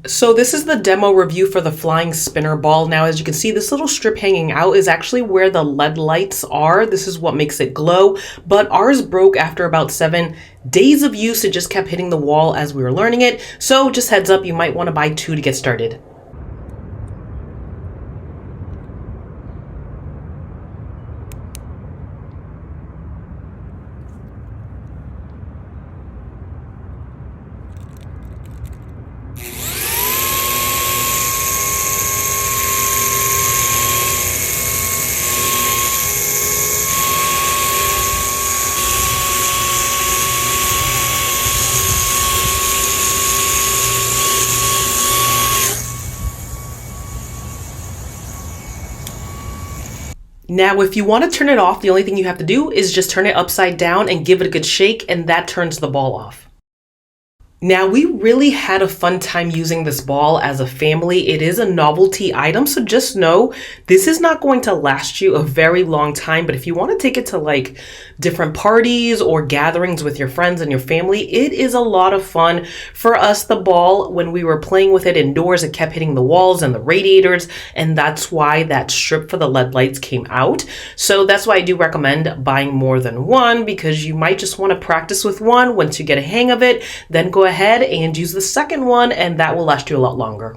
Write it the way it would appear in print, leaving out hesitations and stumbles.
So this is the demo review for the flying spinner ball. Now, as you can see, this little strip hanging out is actually where the LED lights are. This is what makes it glow, but ours broke after about 7 days of use. It just kept hitting the wall as we were learning it. So just heads up, you might want to buy 2 to get started. Now, if you want to turn it off, the only thing you have to do is just turn it upside down and give it a good shake, and that turns the ball off. Now, we really had a fun time using this ball as a family. It is a novelty item, so just know this is not going to last you a very long time, but if you want to take it to like different parties or gatherings with your friends and your family, it is a lot of fun. For us, the ball, when we were playing with it indoors, it kept hitting the walls and the radiators, and that's why that strip for the LED lights came out. So that's why I do recommend buying more than one, because you might just want to practice with one. Once you get a hang of it, then go ahead and use the second one, and that will last you a lot longer.